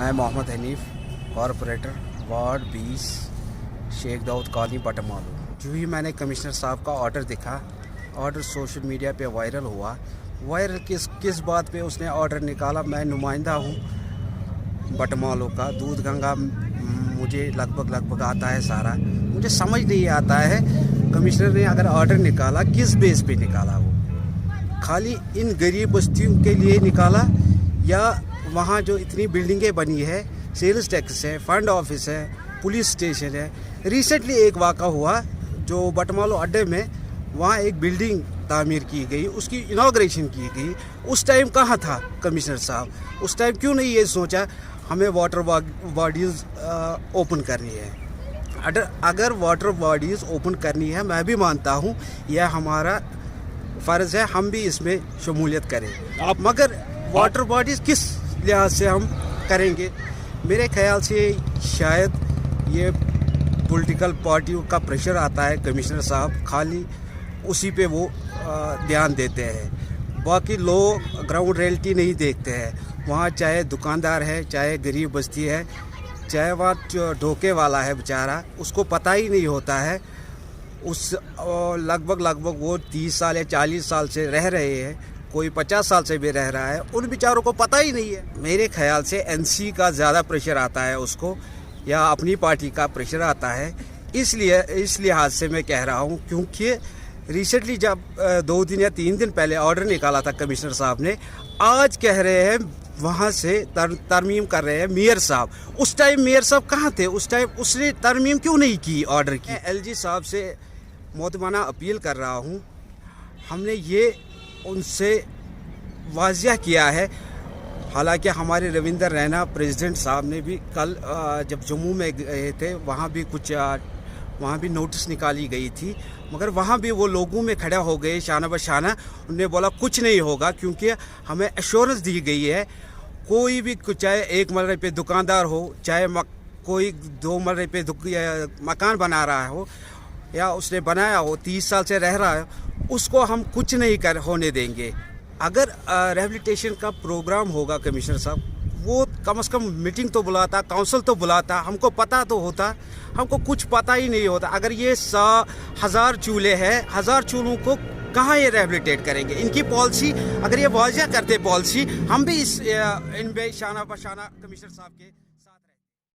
मैं Mohammad Hanif, corporator ward 20, Sheikh Daud colony Batmaloo. जो ही मैंने कमिश्नर साहब का ऑर्डर देखा, ऑर्डर सोशल मीडिया पे वायरल हुआ। वायरल किस बात पे उसने ऑर्डर निकाला? मैं नुमाइंदा हूँ बटमालू का, दूध गंगा मुझे लगभग आता है सारा। मुझे समझ नहीं आता है कमिश्नर ने अगर ऑर्डर निकाला किस बेस पे निकाला, वो खाली इन गरीब बस्तियों के लिए निकाला या वहाँ जो इतनी बिल्डिंगें बनी है, सेल्स टैक्स है, फंड ऑफिस है, पुलिस स्टेशन है। रिसेंटली एक वाक़ा हुआ जो बटमालू अड्डे में, वहाँ एक बिल्डिंग तामीर की गई, उसकी इनॉग्रेशन की गई। उस टाइम कहाँ था कमिश्नर साहब? उस टाइम क्यों नहीं ये सोचा हमें वाटर बॉडीज़ ओपन करनी है? अगर वाटर बॉडीज़ ओपन करनी है, मैं भी मानता हूँ यह हमारा फ़र्ज़ है, हम भी इसमें शमूलियत करें। मगर वाटर बॉडीज़ किस लिहाज से हम करेंगे? मेरे ख्याल से शायद ये पॉलिटिकल पार्टियों का प्रेशर आता है, कमिश्नर साहब खाली उसी पे वो ध्यान देते हैं। बाकी लोग ग्राउंड रियलिटी नहीं देखते हैं। वहाँ चाहे दुकानदार है, चाहे गरीब बस्ती है, चाहे वहाँ ढोके वाला है बेचारा, उसको पता ही नहीं होता है। उस लगभग वो 30 साल या 40 साल से रह रहे हैं, कोई 50 साल से भी रह रहा है, उन बेचारों को पता ही नहीं है। मेरे ख्याल से एनसी का ज़्यादा प्रेशर आता है उसको, या अपनी पार्टी का प्रेशर आता है। इसलिए इस लिहाज से मैं कह रहा हूँ, क्योंकि रिसेंटली जब 2 दिन या 3 दिन पहले ऑर्डर निकाला था कमिश्नर साहब ने, आज कह रहे हैं वहाँ से तरमीम कर रहे हैं मेयर साहब। उस टाइम मेयर साहब कहाँ थे? उस टाइम उसने तरमीम क्यों नहीं की ऑर्डर की? एलजी साहब से मोहतरमाना अपील कर रहा हूँ, हमने ये उनसे वाज़िया किया है। हालांकि हमारे रविंदर रैना प्रेसिडेंट साहब ने भी कल जब जम्मू में गए थे, वहाँ भी नोटिस निकाली गई थी, मगर वहाँ भी वो लोगों में खड़ा हो गए शाना बशाना। उन्होंने बोला कुछ नहीं होगा, क्योंकि हमें एश्योरेंस दी गई है। कोई भी, चाहे 1 मरले पे दुकानदार हो, चाहे कोई 2 मरले पे मकान बना रहा हो या उसने बनाया हो, 30 साल से रह रहा है, उसको हम कुछ नहीं होने देंगे। अगर रिहैबिलिटेशन का प्रोग्राम होगा कमिश्नर साहब, वो कम से कम मीटिंग तो बुलाता, काउंसिल तो बुलाता, हमको पता तो होता। हमको कुछ पता ही नहीं होता। अगर ये 1000 चूल्हे हैं, 1000 चूल्हों को कहाँ ये रिहैबिलिटेट करेंगे? इनकी पॉलिसी अगर ये वाज़िया करते पॉलिसी, हम भी इन पे शाना बशाना कमिश्नर साहब के